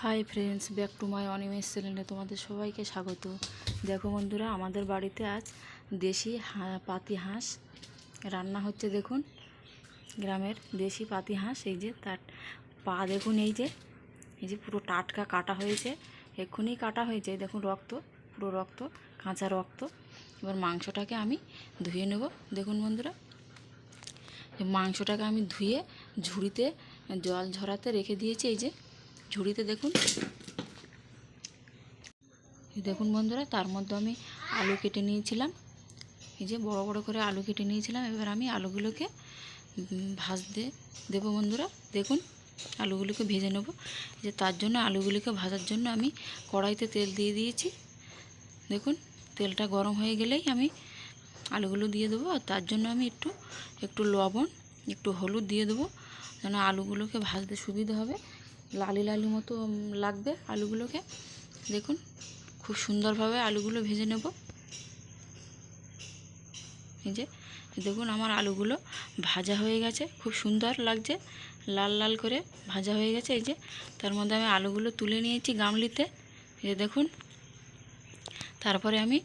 Hi friends, back to my Animesh চ্যানেলে তোমাদের সবাইকে স্বাগত। দেখো বন্ধুরা, আমাদের বাড়িতে আজ দেশি পাতি হাঁস রান্না হচ্ছে। দেখুন, গ্রামের দেশি পাতি হাঁস। এই যে তার পা দেখুন, এই যে পুরো টাটকা কাটা হয়েছে, এক্ষুনি কাটা হয়েছে। দেখুন রক্ত, পুরো রক্ত, কাঁচা রক্ত। এবার মাংসটাকে আমি ধুয়ে নেব। দেখুন বন্ধুরা, মাংসটাকে আমি ধুয়ে ঝুড়িতে জল ঝরাতে রেখে দিয়েছি। এই যে ঝুড়িতে দেখুন, দেখুন বন্ধুরা, তার মধ্যে আমি আলু কেটে নিয়েছিলাম। এই যে বড় বড় করে আলু কেটে নিয়েছিলাম। এবার আমি আলুগুলোকে ভাজতে দেবো বন্ধুরা। দেখুন, আলুগুলোকে ভেজে নেব। যে তার জন্য আলুগুলোকে ভাজার জন্য আমি কড়াইতে তেল দিয়ে দিয়েছি। দেখুন, তেলটা গরম হয়ে গেলেই আমি আলুগুলো দিয়ে দেবো। আর তার জন্য আমি একটু লবণ, একটু হলুদ দিয়ে দেবো, যেন আলুগুলোকে ভাজতে সুবিধা হবে। লালি লালি মতো লাগবে আলুগুলোকে। দেখুন, খুব সুন্দরভাবে আলুগুলো ভেজে নেব। এই যে দেখুন, আমার আলুগুলো ভাজা হয়ে গেছে, খুব সুন্দর লাগছে, লাল লাল করে ভাজা হয়ে গেছে। এই যে তার মধ্যে আমি আলুগুলো তুলে নিয়েছি গামলিতে। এই যে দেখুন, তারপরে আমি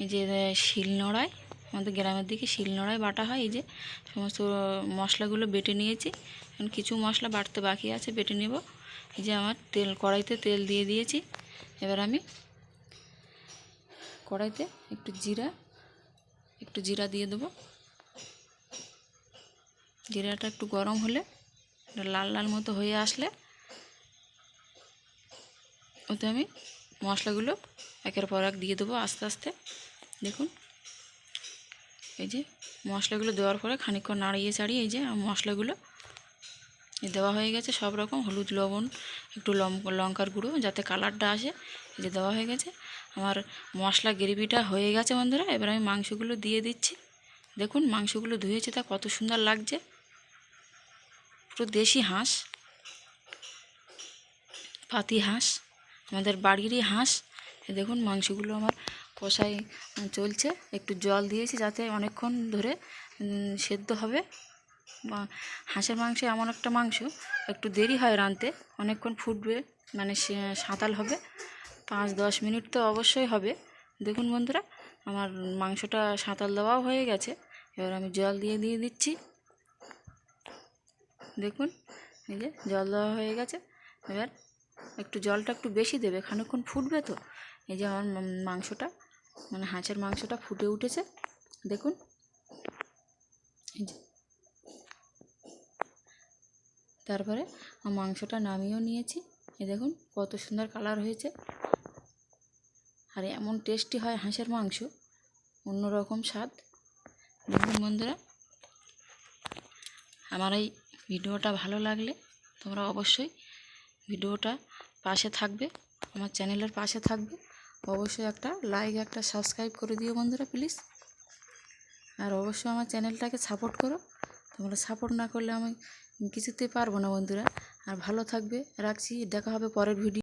এই যে শিলনোড়ায়, আমাদের গ্রামের দিকে শিলনোড়ায় বাটা হয়। এই যে সমস্ত মশলাগুলো বেটে নিয়েছি। এখন কিছু মশলা বাটতে বাকি আছে, বেটে নেব। এই যে আমার কড়াইতে তেল দিয়ে দিয়েছি। এবার আমি কড়াইতে একটু জিরা দিয়ে দেবো। জিরাটা একটু গরম হলে, লাল লাল মতো হয়ে আসলে, ওতে আমি মশলাগুলো একের পর এক দিয়ে দেবো আস্তে আস্তে। দেখুন, এই যে মশলাগুলো দেওয়ার পরে খানিকক্ষণ নাড়িয়ে চাড়িয়ে এই যে মশলাগুলো দেওয়া হয়ে গেছে। সব রকম হলুদ, লবণ, একটু লঙ্কার গুঁড়ো, যাতে কালারটা আসে, এই যে দেওয়া হয়ে গেছে। আমার মশলা গ্রেভিটা হয়ে গেছে বন্ধুরা। এবার আমি মাংসগুলো দিয়ে দিচ্ছি। দেখুন, মাংসগুলো ধুয়েছে, তা কত সুন্দর লাগছে, পুরো দেশি হাঁস, পাতি হাঁস, আমাদের বাড়িরই হাঁস। দেখুন, মাংসগুলো আমার কষাই চলছে। একটু জল দিয়েছি যাতে অনেকক্ষণ ধরে সেদ্ধ হবে। হাঁসের মাংস এমন একটা মাংস, একটু দেরি হয় রাঁধতে, অনেকক্ষণ ফুটবে, মানে সাঁতাল হবে, 5-10 মিনিট তো অবশ্যই হবে। দেখুন বন্ধুরা, আমার মাংসটা সাঁতাল দেওয়াও হয়ে গেছে। এবার আমি জল দিয়ে দিচ্ছি। দেখুন, এই যে জল দেওয়া হয়ে গেছে। এবার জলটা একটু বেশি দেবে, খানিকক্ষণ ফুটবে তো। এই যে আমার মাংসটা, মানে হাঁসের মাংসটা ফুটে উঠেছে। দেখুন, এই যে তারপরে মাংসটা নামিয়েও নিয়েছি। এই দেখুন কত সুন্দর কালার হয়েছে। আর এমন টেস্টি হয় হাঁসের মাংস, অন্যরকম স্বাদ। দেখুন বন্ধুরা, আমার এই ভিডিওটা ভালো লাগলে তোমরা অবশ্যই ভিডিওটা পাশে থাকবে, আমার চ্যানেলের পাশে থাকবে। অবশ্যই একটা লাইক, একটা সাবস্ক্রাইব করে দিও বন্ধুরা, প্লিজ। আর অবশ্যই আমার চ্যানেলটাকে সাপোর্ট করো। তোমরা সাপোর্ট না করলে আমি কিছুতেই পারবো না বন্ধুরা। আর ভালো থাকবে, রাখছি। দেখা হবে পরের ভিডিও।